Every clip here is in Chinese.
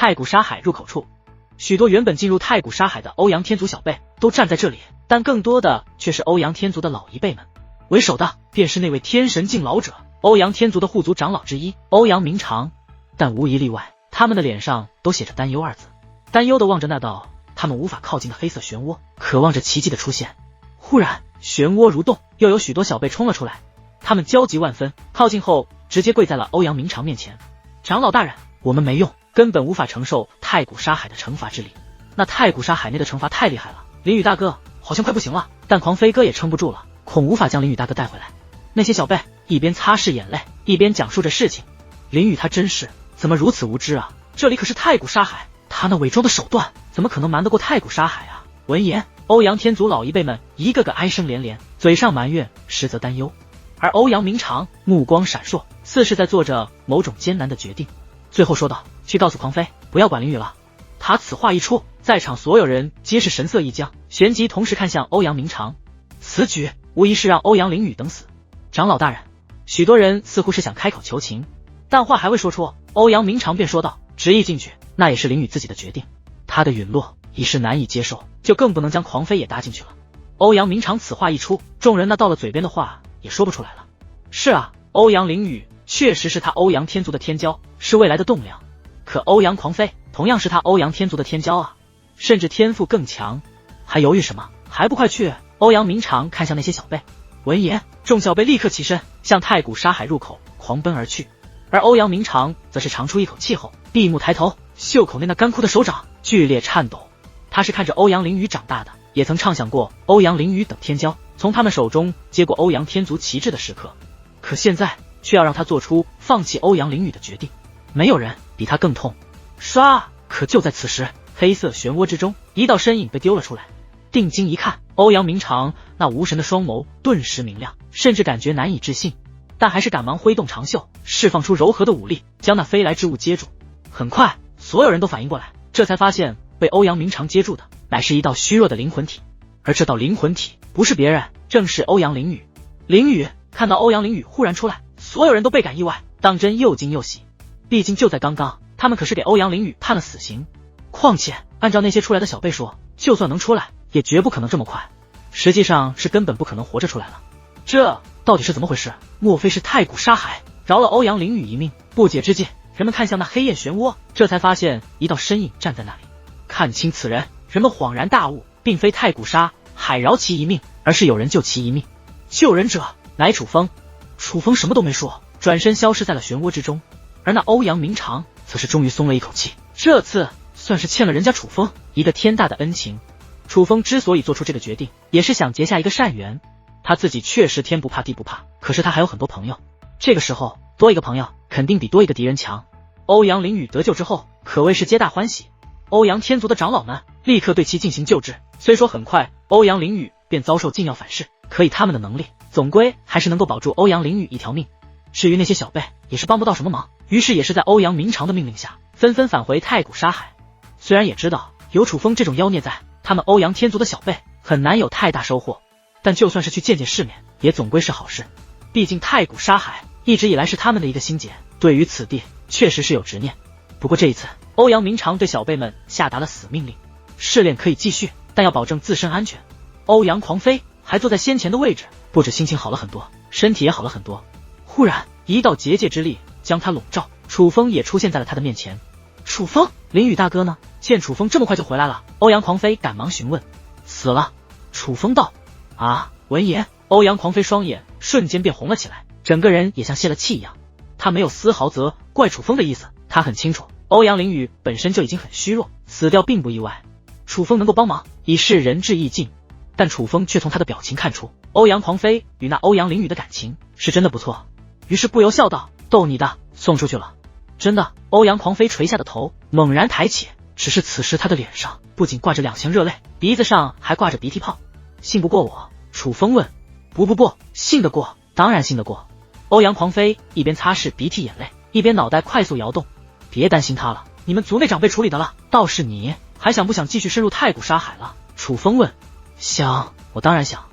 太古沙海入口处，许多原本进入太古沙海的欧阳天族小辈都站在这里，但更多的却是欧阳天族的老一辈们。为首的便是那位天神境老者，欧阳天族的护族长老之一欧阳明长。但无一例外，他们的脸上都写着担忧二字，担忧的望着那道他们无法靠近的黑色漩涡，渴望着奇迹的出现。忽然漩涡蠕动，又有许多小辈冲了出来，他们焦急万分，靠近后直接跪在了欧阳明长面前。长老大人，我们没用，根本无法承受太古沙海的惩罚之力。那太古沙海内的惩罚太厉害了，林宇大哥好像快不行了，但狂飞哥也撑不住了，恐无法将林宇大哥带回来。那些小辈一边擦拭眼泪，一边讲述着事情。林宇他真是怎么如此无知啊，这里可是太古沙海，他那伪装的手段怎么可能瞒得过太古沙海啊。闻言，欧阳天族老一辈们一个个哀声连连，嘴上埋怨，实则担忧。而欧阳明长目光闪烁，似是在做着某种艰难的决定，最后说道：去告诉狂飞不要管林宇了。他此话一出，在场所有人皆是神色一僵，旋即同时看向欧阳明长。此举无疑是让欧阳林宇等死。长老大人，许多人似乎是想开口求情，但话还未说出，欧阳明长便说道：执意进去，那也是林宇自己的决定，他的陨落已是难以接受，就更不能将狂飞也搭进去了。欧阳明长此话一出，众人那到了嘴边的话也说不出来了。是啊，欧阳林宇确实是他欧阳天族的天骄，是未来的栋梁，可欧阳狂飞同样是他欧阳天族的天骄啊，甚至天赋更强，还犹豫什么？还不快去！欧阳明长看向那些小辈，闻言，众小辈立刻起身，向太古沙海入口狂奔而去。而欧阳明长则是长出一口气后，闭目抬头，袖口内那干枯的手掌剧烈颤抖。他是看着欧阳凌雨长大的，也曾畅想过欧阳凌雨等天骄从他们手中接过欧阳天族旗帜的时刻，可现在却要让他做出放弃欧阳凌雨的决定，没有人比他更痛。唰！可就在此时，黑色漩涡之中，一道身影被丢了出来。定睛一看，欧阳明长那无神的双眸顿时明亮，甚至感觉难以置信，但还是赶忙挥动长袖，释放出柔和的武力，将那飞来之物接住。很快，所有人都反应过来，这才发现被欧阳明长接住的乃是一道虚弱的灵魂体，而这道灵魂体不是别人，正是欧阳凌雨。凌雨看到欧阳凌雨忽然出来，所有人都倍感意外，当真又惊又喜。毕竟就在刚刚，他们可是给欧阳凌雨判了死刑，况且按照那些出来的小辈说，就算能出来也绝不可能这么快，实际上是根本不可能活着出来了。这到底是怎么回事？莫非是太古沙海饶了欧阳凌雨一命？不解之际，人们看向那黑焰漩涡，这才发现一道身影站在那里。看清此人，人们恍然大悟，并非太古沙海饶其一命，而是有人救其一命。救人者乃楚风。楚风什么都没说，转身消失在了漩涡之中。而那欧阳明长则是终于松了一口气，这次算是欠了人家楚风一个天大的恩情。楚风之所以做出这个决定，也是想结下一个善缘。他自己确实天不怕地不怕，可是他还有很多朋友，这个时候多一个朋友肯定比多一个敌人强。欧阳凌雨得救之后，可谓是皆大欢喜。欧阳天族的长老们立刻对其进行救治，虽说很快欧阳凌雨便遭受禁药反噬，可以他们的能力总归还是能够保住欧阳凌雨一条命。至于那些小辈也是帮不到什么忙，于是也是在欧阳明长的命令下纷纷返回太古沙海。虽然也知道有楚风这种妖孽在，他们欧阳天族的小辈很难有太大收获，但就算是去见见世面也总归是好事。毕竟太古沙海一直以来是他们的一个心结，对于此地确实是有执念。不过这一次欧阳明长对小辈们下达了死命令，试炼可以继续，但要保证自身安全。欧阳狂飞还坐在先前的位置，不止心情好了很多，身体也好了很多。忽然一道结界之力将他笼罩，楚风也出现在了他的面前。楚风，林雨大哥呢？见楚风这么快就回来了，欧阳狂飞赶忙询问。死了。楚风道。啊！闻言，欧阳狂飞双眼瞬间变红了起来，整个人也像泄了气一样。他没有丝毫责怪楚风的意思，他很清楚欧阳凌雨本身就已经很虚弱，死掉并不意外。楚风能够帮忙已是仁至义尽，但楚风却从他的表情看出欧阳狂飞与那欧阳凌雨的感情是真的不错，于是不由笑道：逗你的，送出去了。真的。欧阳狂飞垂下的头猛然抬起，只是此时他的脸上不仅挂着两行热泪，鼻子上还挂着鼻涕泡。信不过我？楚风问。不，信得过，当然信得过。欧阳狂飞一边擦拭鼻涕眼泪，一边脑袋快速摇动。别担心他了，你们族内长辈处理的了，倒是你还想不想继续深入太古沙海了？楚风问。想，我当然想。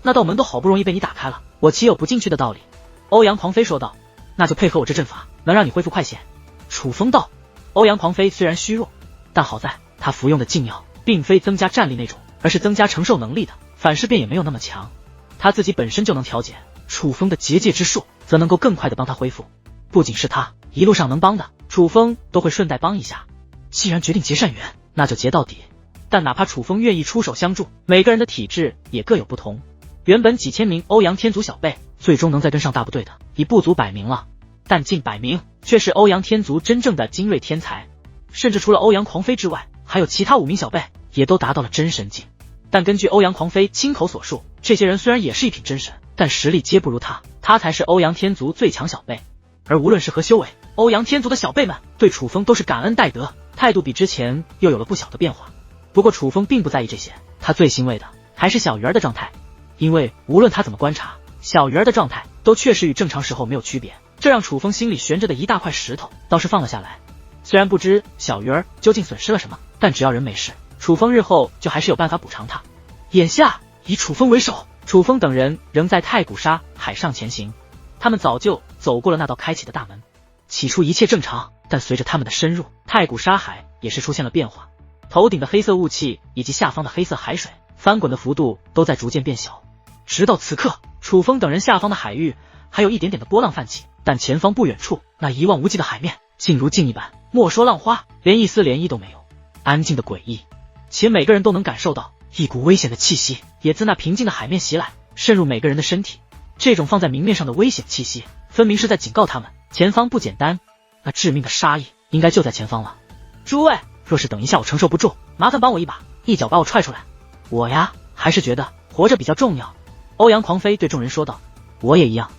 那道门都好不容易被你打开了，我岂有不进去的道理？欧阳狂飞说道。那就配合我这阵法，能让你恢复快些。楚风道。欧阳狂飞虽然虚弱，但好在他服用的禁药并非增加战力那种，而是增加承受能力的，反噬变也没有那么强。他自己本身就能调节，楚风的结界之术则能够更快的帮他恢复。不仅是他，一路上能帮的，楚风都会顺带帮一下。既然决定结善缘，那就结到底。但哪怕楚风愿意出手相助，每个人的体质也各有不同。原本几千名欧阳天族小辈，最终能再跟上大部队的，已不足100名了。但近100名却是欧阳天族真正的精锐天才，甚至除了欧阳狂飞之外，还有其他5名小辈也都达到了真神境。但根据欧阳狂飞亲口所述，这些人虽然也是一品真神，但实力皆不如他，他才是欧阳天族最强小辈。而无论是何修为，欧阳天族的小辈们对楚风都是感恩戴德，态度比之前又有了不小的变化。不过楚风并不在意这些，他最欣慰的还是小鱼儿的状态，因为无论他怎么观察，小鱼儿的状态都确实与正常时候没有区别，这让楚风心里悬着的一大块石头倒是放了下来。虽然不知小鱼儿究竟损失了什么，但只要人没事，楚风日后就还是有办法补偿他。眼下以楚风为首，楚风等人仍在太古沙海上前行，他们早就走过了那道开启的大门。起初一切正常，但随着他们的深入，太古沙海也是出现了变化。头顶的黑色雾气以及下方的黑色海水翻滚的幅度都在逐渐变小，直到此刻，楚风等人下方的海域还有一点点的波浪泛起，但前方不远处那一望无际的海面竟如镜一般，莫说浪花，连一丝涟漪都没有，安静的诡异，且每个人都能感受到一股危险的气息也自那平静的海面袭来，渗入每个人的身体。这种放在明面上的危险气息，分明是在警告他们前方不简单，那致命的杀意应该就在前方了。诸位，若是等一下我承受不住，麻烦帮我一把，一脚把我踹出来。我呀，还是觉得活着比较重要。欧阳狂飞对众人说道。我也一样，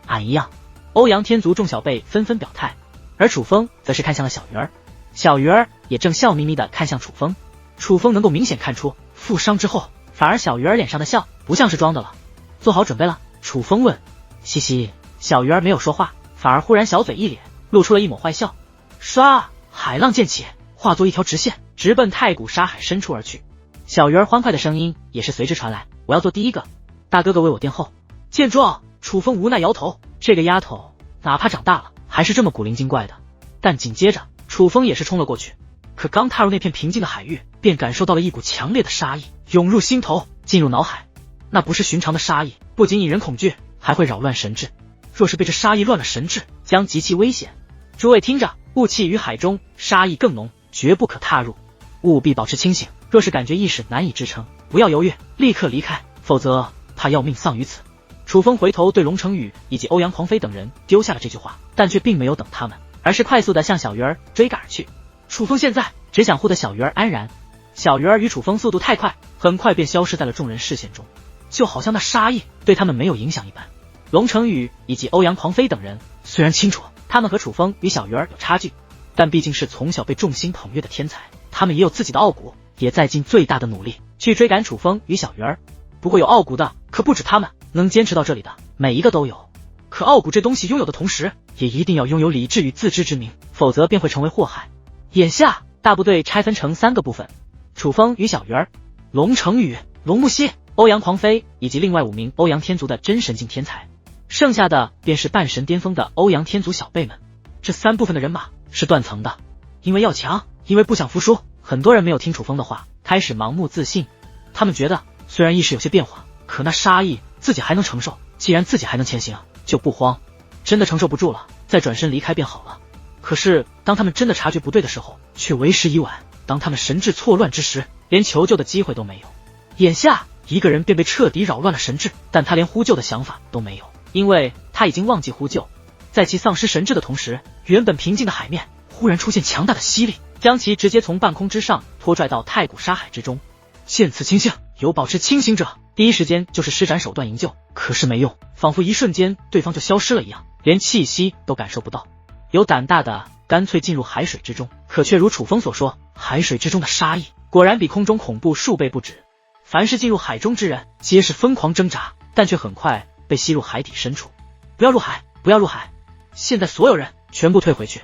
俺一样。欧阳天族众小辈纷纷表态，而楚风则是看向了小鱼儿，小鱼儿也正笑眯眯地看向楚风。楚风能够明显看出，负伤之后，反而小鱼儿脸上的笑不像是装的了。做好准备了？楚风问。嘻嘻，小鱼儿没有说话，反而忽然小嘴一咧，露出了一抹坏笑。唰，海浪溅起，化作一条直线，直奔太古沙海深处而去。小鱼儿欢快的声音也是随之传来，我要做第一个，大哥哥为我殿后。见状，楚风无奈摇头，这个丫头哪怕长大了还是这么古灵精怪的。但紧接着楚风也是冲了过去，可刚踏入那片平静的海域，便感受到了一股强烈的杀意涌入心头，进入脑海。那不是寻常的杀意，不仅引人恐惧，还会扰乱神智，若是被这杀意乱了神智，将极其危险。诸位听着，雾气于海中，杀意更浓，绝不可踏入，务必保持清醒，若是感觉意识难以支撑，不要犹豫，立刻离开，否则怕要命丧于此。楚风回头对龙城宇以及欧阳狂飞等人丢下了这句话，但却并没有等他们，而是快速的向小鱼儿追赶而去。楚风现在只想护得小鱼儿安然。小鱼儿与楚风速度太快，很快便消失在了众人视线中，就好像那杀意对他们没有影响一般。龙城宇以及欧阳狂飞等人虽然清楚他们和楚风与小鱼儿有差距，但毕竟是从小被众星捧月的天才，他们也有自己的傲骨，也在尽最大的努力去追赶楚风与小鱼儿。不过有傲骨的可不止他们，能坚持到这里的每一个都有。可傲骨这东西拥有的同时，也一定要拥有理智与自知之明，否则便会成为祸害。眼下大部队拆分成3个部分，楚风与小鱼儿、龙城宇、龙木溪、欧阳狂飞以及另外5名欧阳天族的真神境天才，剩下的便是半神巅峰的欧阳天族小辈们。这3部分的人马是断层的，因为要强，因为不想服输，很多人没有听楚风的话，开始盲目自信。他们觉得虽然意识有些变化，可那杀意自己还能承受，既然自己还能前行，就不慌，真的承受不住了，再转身离开便好了。可是当他们真的察觉不对的时候，却为时已晚。当他们神志错乱之时，连求救的机会都没有。眼下一个人便被彻底扰乱了神智，但他连呼救的想法都没有，因为他已经忘记呼救。在其丧失神智的同时，原本平静的海面忽然出现强大的吸力，将其直接从半空之上拖拽到太古沙海之中。见此情形，有保持清醒者第一时间就是施展手段营救，可是没用，仿佛一瞬间对方就消失了一样，连气息都感受不到。有胆大的干脆进入海水之中，可却如楚风所说，海水之中的杀意果然比空中恐怖数倍不止。凡是进入海中之人皆是疯狂挣扎，但却很快被吸入海底深处。不要入海，不要入海！现在所有人全部退回去，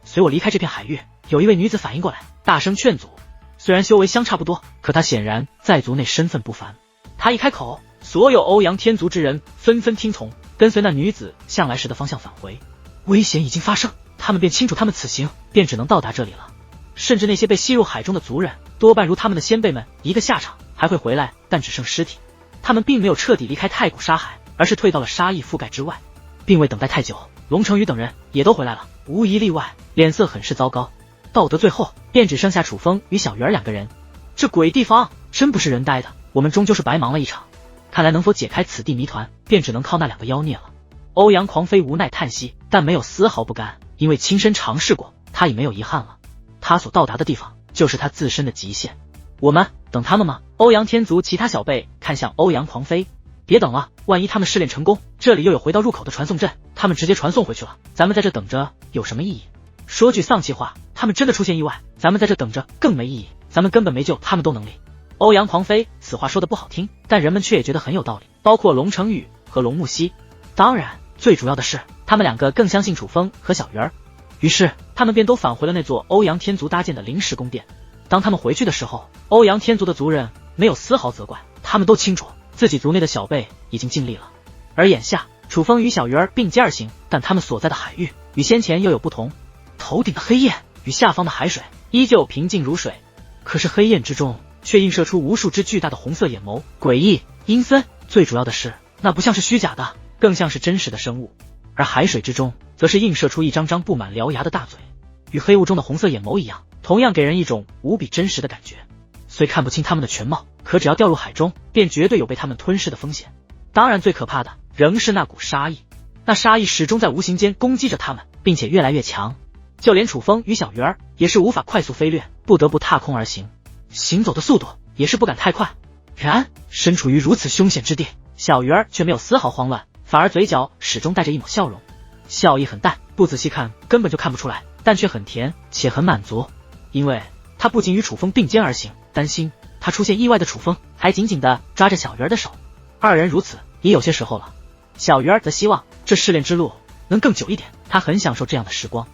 随我离开这片海域。有一位女子反应过来，大声劝阻。虽然修为相差不多，可她显然在族内身份不凡。她一开口，所有欧阳天族之人纷纷听从，跟随那女子向来时的方向返回。危险已经发生，他们便清楚他们此行便只能到达这里了。甚至那些被吸入海中的族人，多半如他们的先辈们一个下场，还会回来，但只剩尸体。他们并没有彻底离开太古沙海，而是退到了沙溢覆盖之外，并未等待太久。龙成宇等人也都回来了，无一例外，脸色很是糟糕。道德最后便只剩下楚风与小鱼儿2个人。这鬼地方真不是人待的，我们终究是白忙了一场。看来能否解开此地谜团，便只能靠那2个妖孽了。欧阳狂飞无奈叹息，但没有丝毫不甘，因为亲身尝试过，他已没有遗憾了。他所到达的地方，就是他自身的极限。我们等他们吗？欧阳天族其他小辈看向欧阳狂飞，别等了，万一他们试炼成功，这里又有回到入口的传送阵，他们直接传送回去了，咱们在这等着有什么意义？说句丧气话，他们真的出现意外，咱们在这等着更没意义，咱们根本没救他们都能力。欧阳狂飞此话说的不好听，但人们却也觉得很有道理，包括龙成宇和龙木熙。当然最主要的是，他们2个更相信楚风和小鱼儿，于是他们便都返回了那座欧阳天族搭建的临时宫殿。当他们回去的时候，欧阳天族的族人没有丝毫责怪，他们都清楚自己族内的小辈已经尽力了。而眼下楚风与小鱼儿并肩而行，但他们所在的海域与先前又有不同。头顶的黑焰与下方的海水依旧平静如水，可是黑焰之中却映射出无数只巨大的红色眼眸，诡异阴森。最主要的是，那不像是虚假的，更像是真实的生物。而海水之中则是映射出一张张布满獠牙的大嘴，与黑雾中的红色眼眸一样，同样给人一种无比真实的感觉。虽看不清他们的全貌，可只要掉入海中，便绝对有被他们吞噬的风险。当然最可怕的仍是那股杀意，那杀意始终在无形间攻击着他们，并且越来越强。就连楚风与小鱼儿也是无法快速飞掠，不得不踏空而行，行走的速度也是不敢太快。然身处于如此凶险之地，小鱼儿却没有丝毫慌乱，反而嘴角始终带着一抹笑容，笑意很淡，不仔细看根本就看不出来，但却很甜且很满足。因为他不仅与楚风并肩而行，担心他出现意外的楚风还紧紧地抓着小鱼儿的手，2人如此也有些时候了。小鱼儿则希望这试炼之路能更久一点，他很享受这样的时光。